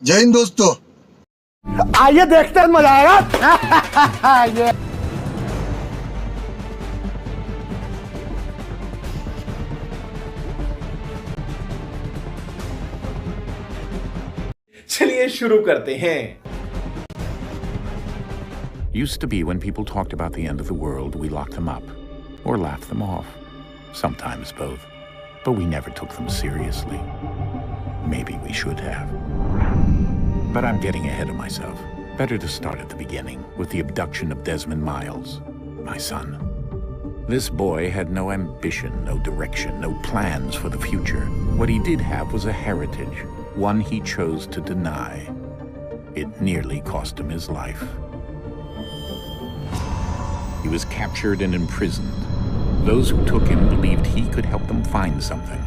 जय हिंद दोस्तों। आइए देखते हैं, मजा आएगा। ये चलिए शुरू करते हैं। Used to be when people talked about the end of the world, we locked them up or laughed them off. Sometimes both. But we never took them seriously. Maybe we should have. But I'm getting ahead of myself. Better to start at the beginning with the abduction of Desmond Miles, my son. This boy had no ambition, no direction, no plans for the future. What he did have was a heritage, one he chose to deny. It nearly cost him his life. He was captured and imprisoned. Those who took him believed he could help them find something.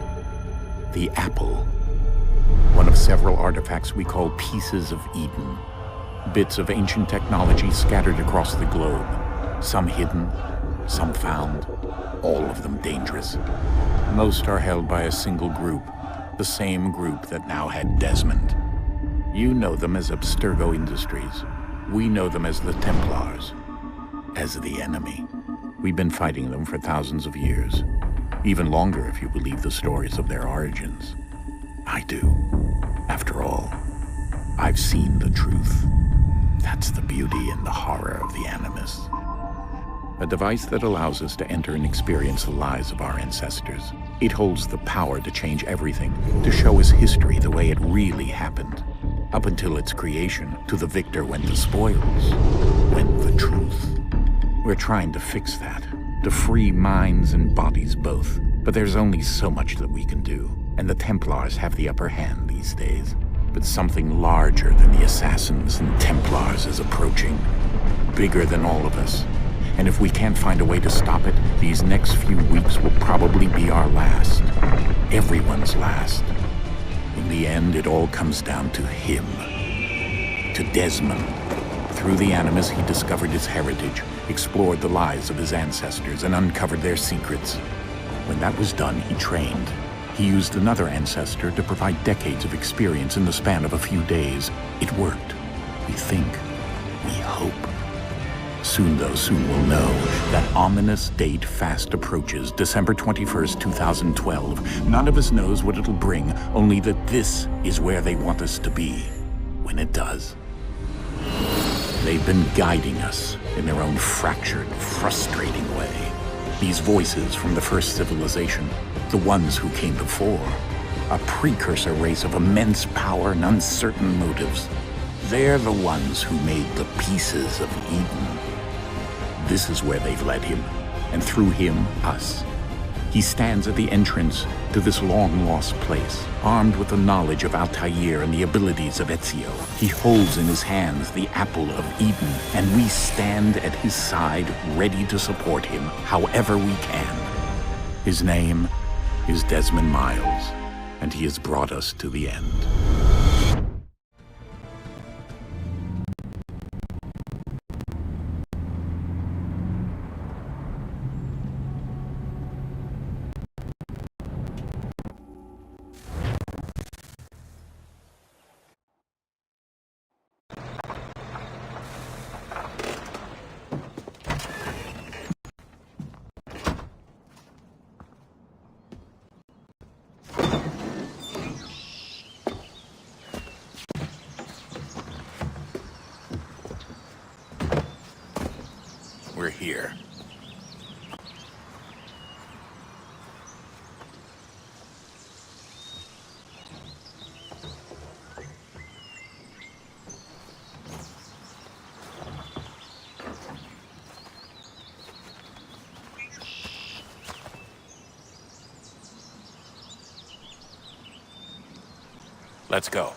The apple. One of several artifacts we call pieces of Eden. Bits of ancient technology scattered across the globe. Some hidden, some found, all of them dangerous. Most are held by a single group, the same group that now had Desmond. You know them as Abstergo Industries. We know them as the Templars. As the enemy. We've been fighting them for thousands of years. Even longer if you believe the stories of their origins. I do. After all, I've seen the truth. That's the beauty and the horror of the Animus. A device that allows us to enter and experience the lives of our ancestors. It holds the power to change everything, to show us history the way it really happened. Up until its creation, to the victor went the spoils, went the truth. We're trying to fix that, to free minds and bodies both. But there's only so much that we can do, and the Templars have the upper hand these days. But something larger than the Assassins and Templars is approaching, bigger than all of us. And if we can't find a way to stop it, these next few weeks will probably be our last. Everyone's last. In the end, it all comes down to him. To Desmond. Through the Animus, he discovered his heritage, explored the lives of his ancestors, and uncovered their secrets. When that was done, he trained. He used another ancestor to provide decades of experience in the span of a few days. It worked. We think. We hope. Soon, though, soon we'll know. That ominous date fast approaches, December 21st, 2012. None of us knows what it'll bring, only that this is where they want us to be. When it does. They've been guiding us in their own fractured, frustrating way. These voices from the first civilization, the ones who came before, a precursor race of immense power and uncertain motives. They're the ones who made the pieces of Eden. This is where they've led him, and through him, us. He stands at the entrance to this long-lost place, armed with the knowledge of Altair and the abilities of Ezio. He holds in his hands the apple of Eden, and we stand at his side, ready to support him however we can. His name is Desmond Miles, and he has brought us to the end. We're here. Let's go.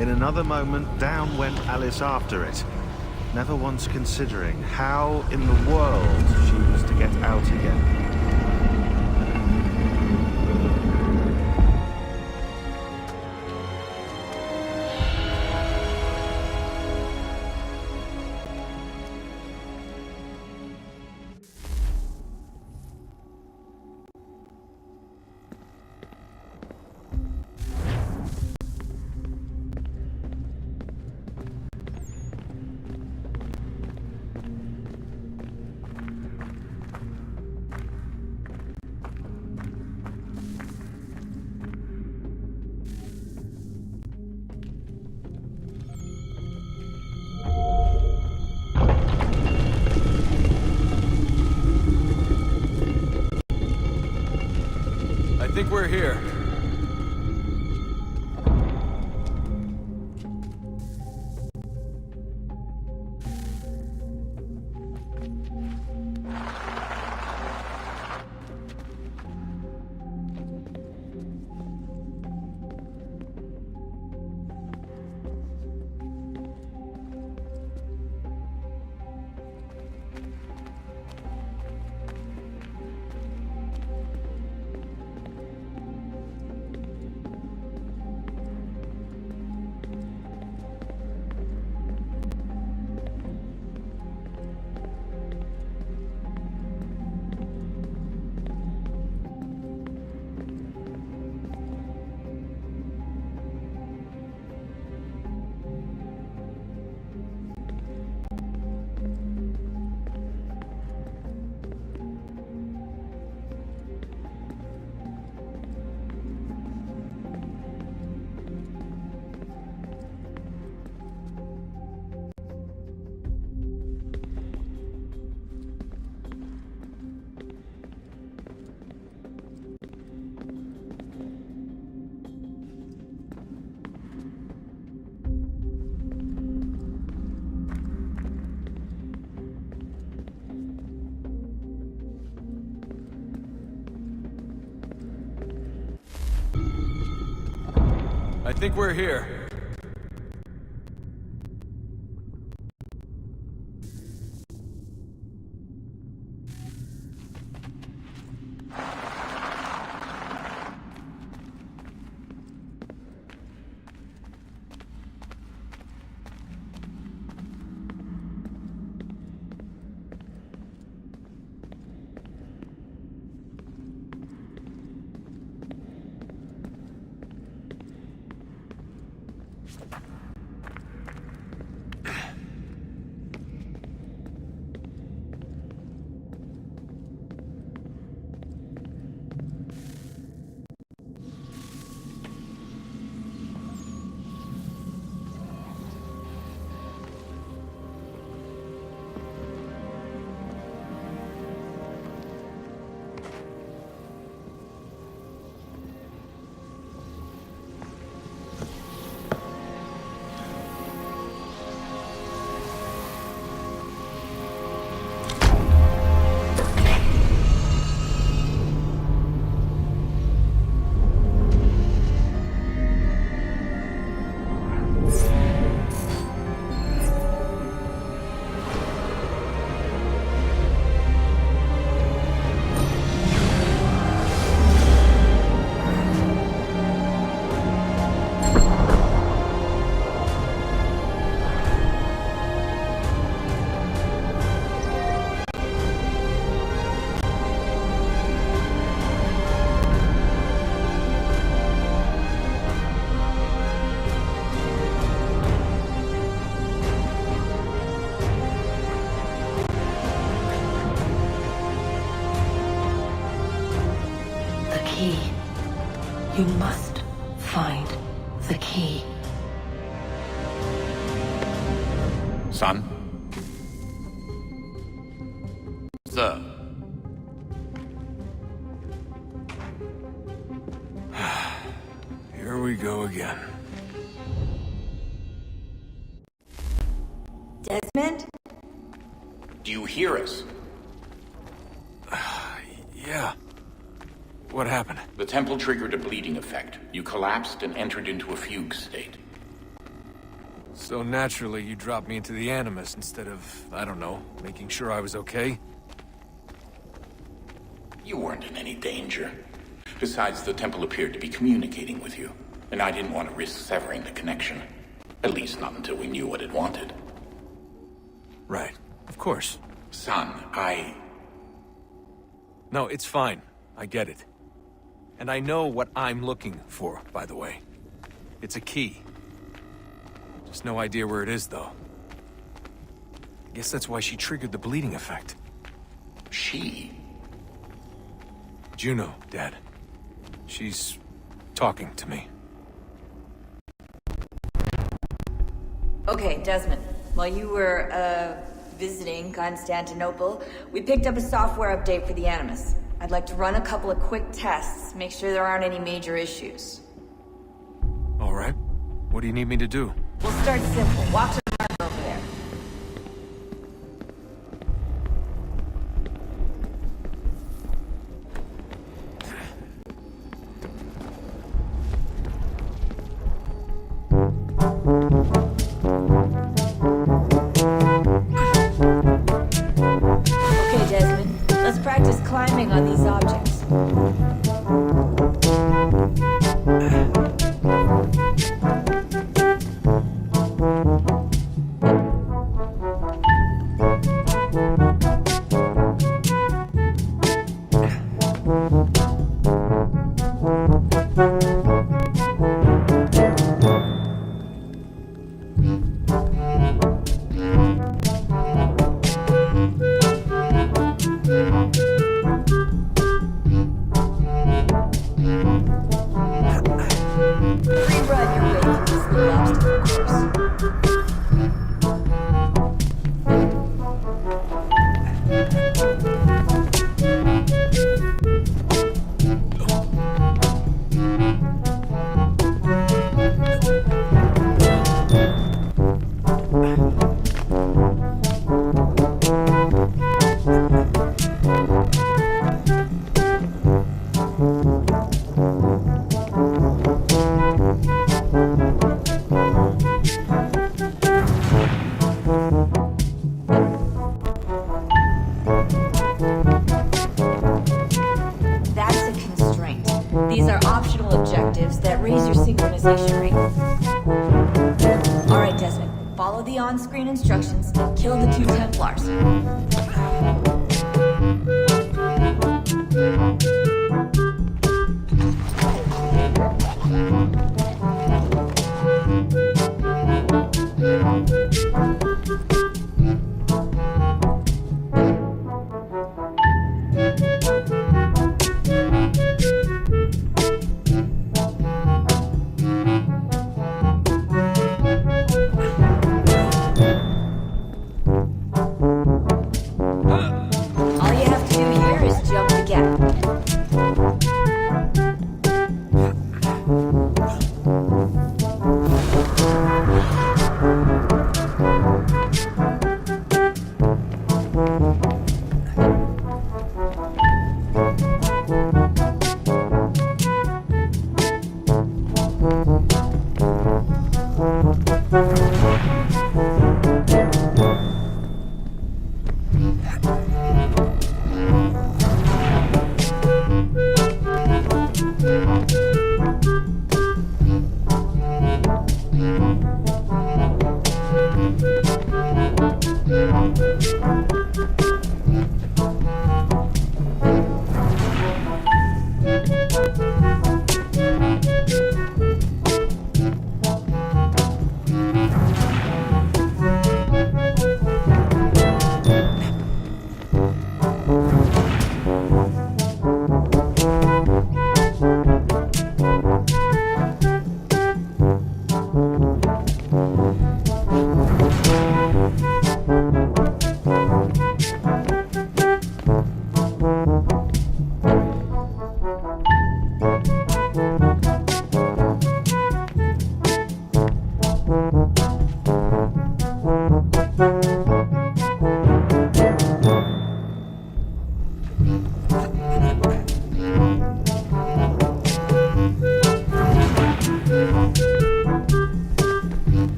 In another moment, down went Alice after it, never once considering how in the world she was to get out again. I think we're here. I think we're here. You must find the key. Son? Sir. Here we go again. Desmond? Do you hear us? Yeah. What happened? The temple triggered a bleeding effect. You collapsed and entered into a fugue state. So naturally, you dropped me into the Animus instead of, I don't know, making sure I was okay? You weren't in any danger. Besides, the temple appeared to be communicating with you, and I didn't want to risk severing the connection. At least not until we knew what it wanted. Right. Of course. Son, No, it's fine. I get it. And I know what I'm looking for, by the way. It's a key. Just no idea where it is, though. I guess that's why she triggered the bleeding effect. She? Juno, Dad. She's talking to me. Okay, Desmond. While you were, visiting Constantinople, we picked up a software update for the Animus. I'd like to run a couple of quick tests, make sure there aren't any major issues. All right. What do you need me to do? We'll start simple. Watch the marker over there. Okay, Desmond. Let's practice climbing on these objects. Rerun your way through this little obstacle course. That's a constraint. These are optional objectives that raise your synchronization rate. Alright, Desmond. Follow the on-screen instructions and kill the 2 Templars.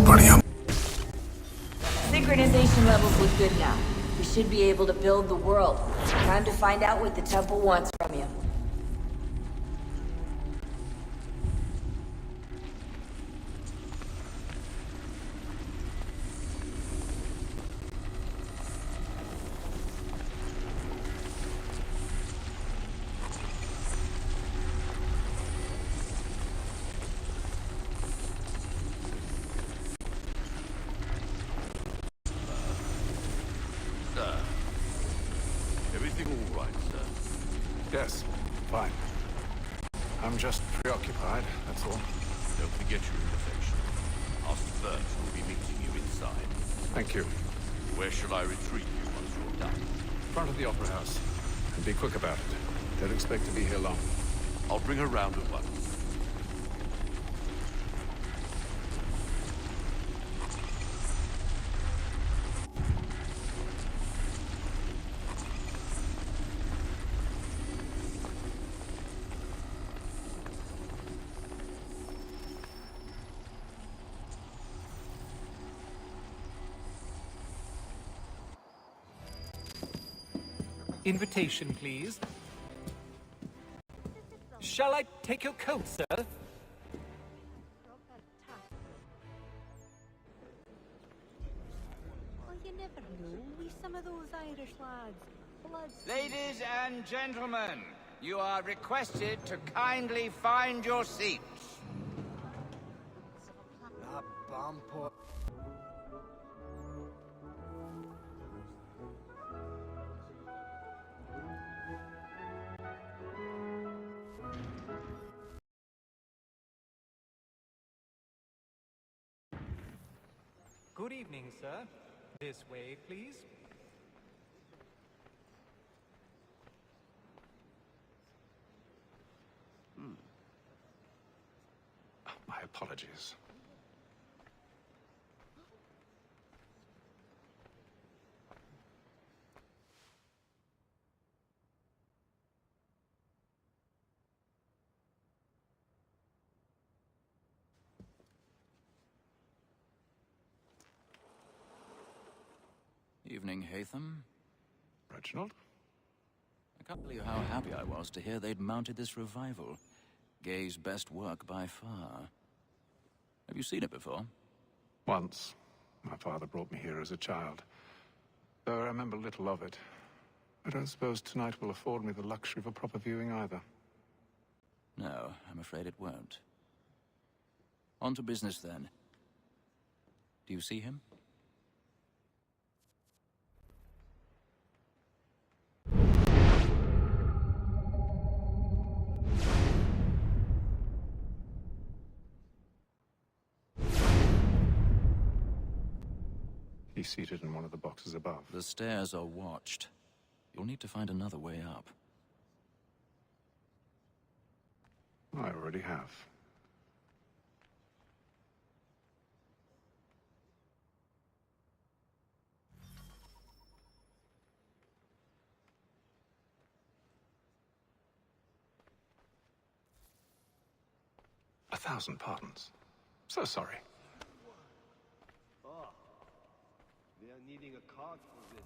everybody up. Synchronization levels look good now. We should be able to build the world. Time to find out what the temple wants from you. Everything all right, sir? Yes, fine. I'm just preoccupied, that's all. Don't forget your invitation. Master Birch will be meeting you inside. Thank you. Where shall I retrieve you once you're done? Front of the Opera House. And be quick about it. Don't expect to be here long. I'll bring her round at once. Invitation, please. Shall I take your coat, sir? Well, you never know. We some of those Irish lads. Ladies and gentlemen, you are requested to kindly find your seats. Good evening, sir. This way, please. My apologies. Evening, Hatham. Reginald? I can't tell you how happy I was to hear they'd mounted this revival. Gay's best work by far. Have you seen it before? Once. My father brought me here as a child. Though I remember little of it. I don't suppose tonight will afford me the luxury of a proper viewing either. No, I'm afraid it won't. On to business, then. Do you see him? He's seated in one of the boxes above. The stairs are watched. You'll need to find another way up. I already have. A thousand pardons. So sorry. Oh, they are needing a card for this.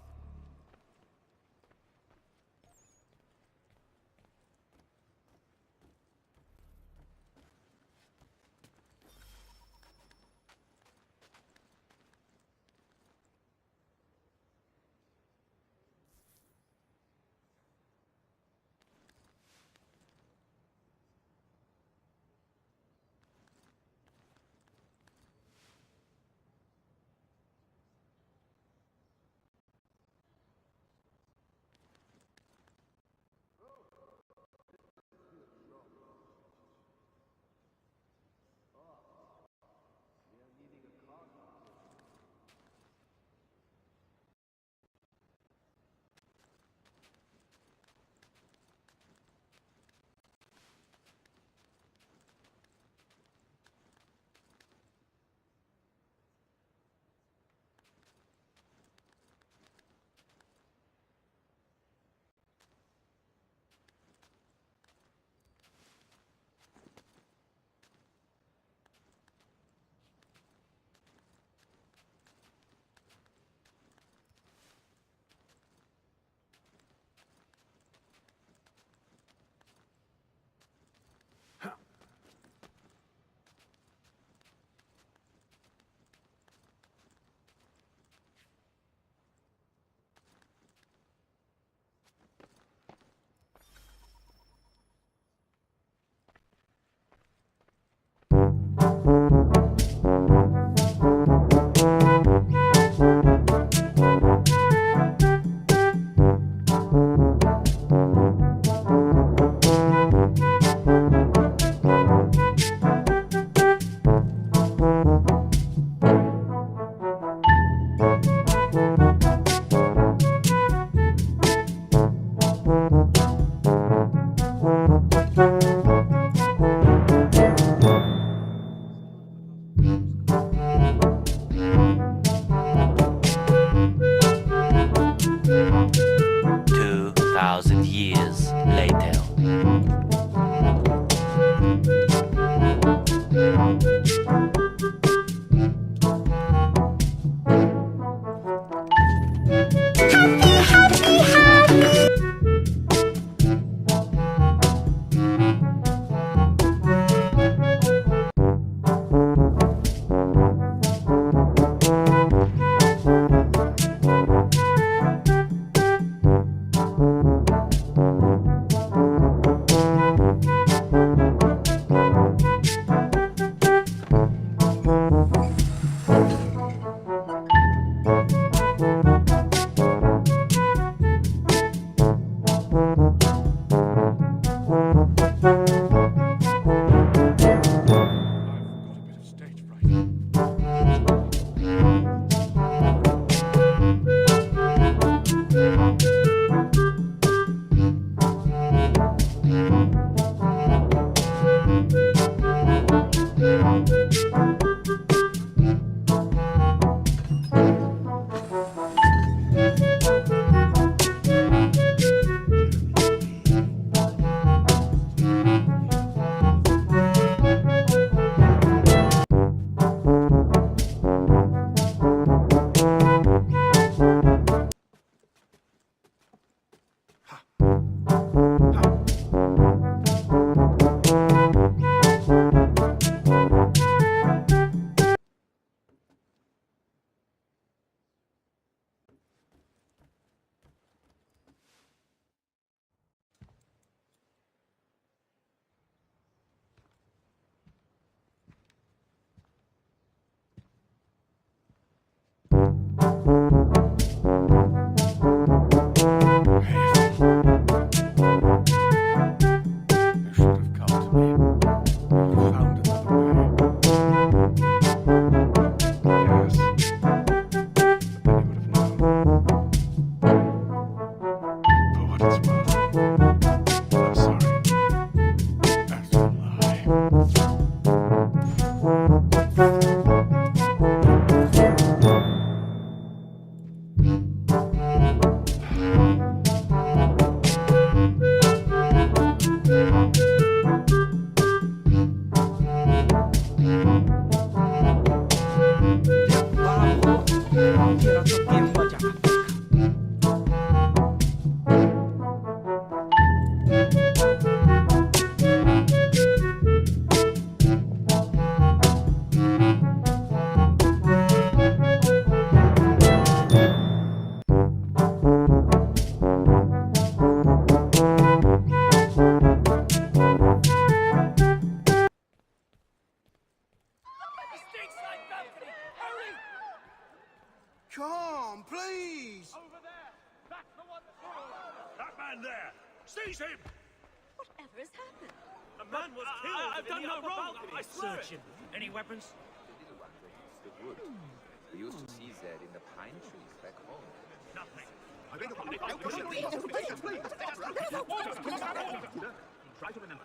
Era tot tiempo allá. Come, please! Over there! That's the one! That man there! Seize him! Whatever has happened? A man was killed! I've done no wrong! I swear it! Any weapons? The wood. We used to see that in the pine trees back home. Nothing. I beg your pardon. Please! Order! We must have order! Try to remember.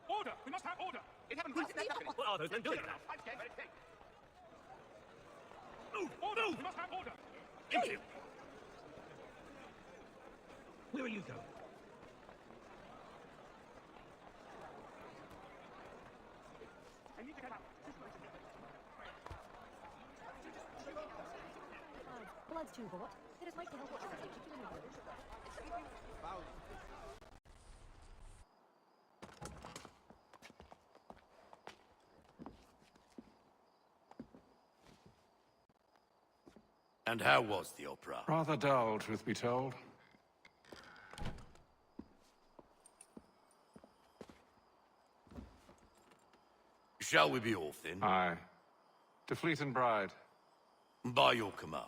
Order! We must have order! It happened. What are those men doing now? I'm scared. Let it take. Move! Order! We must have order! Into! Where are you going? I need to get out. Blood's too hot. It is like to help what you And how was the opera? Rather dull, truth be told. Shall we be off then? Aye. To Fleet and Bride. By your command.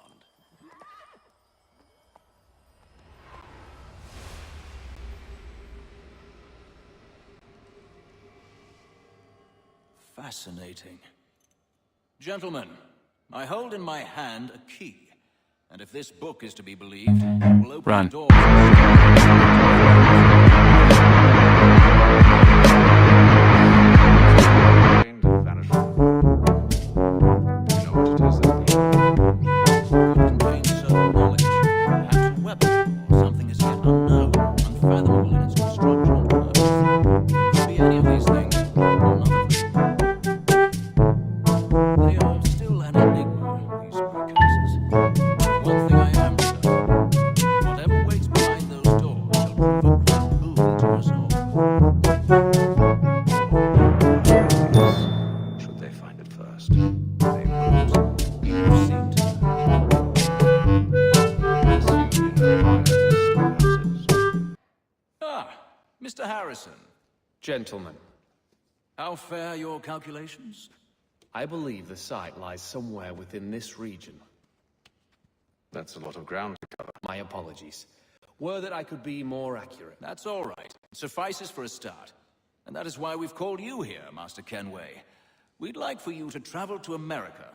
Fascinating. Gentlemen, I hold in my hand a key. And if this book is to be believed, it will open the door. Contains certain knowledge, perhaps a weapon, or something as yet unknown, unfathomable in its construction and purpose. Could be any of these things, or none of them. They are still an enigma, these precursors. One thing I am certain, whatever waits behind those doors shall prove a great boon to us all. Should they find it first? They won't. You seem to. Ah, Mr. Harrison. Gentlemen, How fare your calculations? I believe the site lies somewhere within this region. That's a lot of ground to cover. My apologies. Were that I could be more accurate. That's all right. It suffices for a start. And that is why we've called you here, Master Kenway. We'd like for you to travel to America,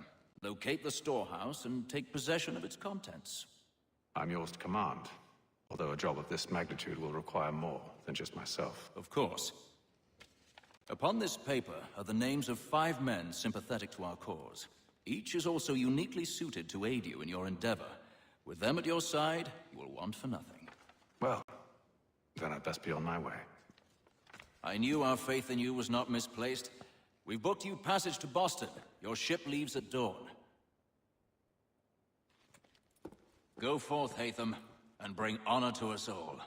locate the storehouse, and take possession of its contents. I'm yours to command. Although a job of this magnitude will require more than just myself. Of course. Upon this paper are the names of 5 men sympathetic to our cause. Each is also uniquely suited to aid you in your endeavor. With them at your side, you will want for nothing. Well, then I'd best be on my way. I knew our faith in you was not misplaced. We've booked you passage to Boston. Your ship leaves at dawn. Go forth, Hatham, and bring honor to us all.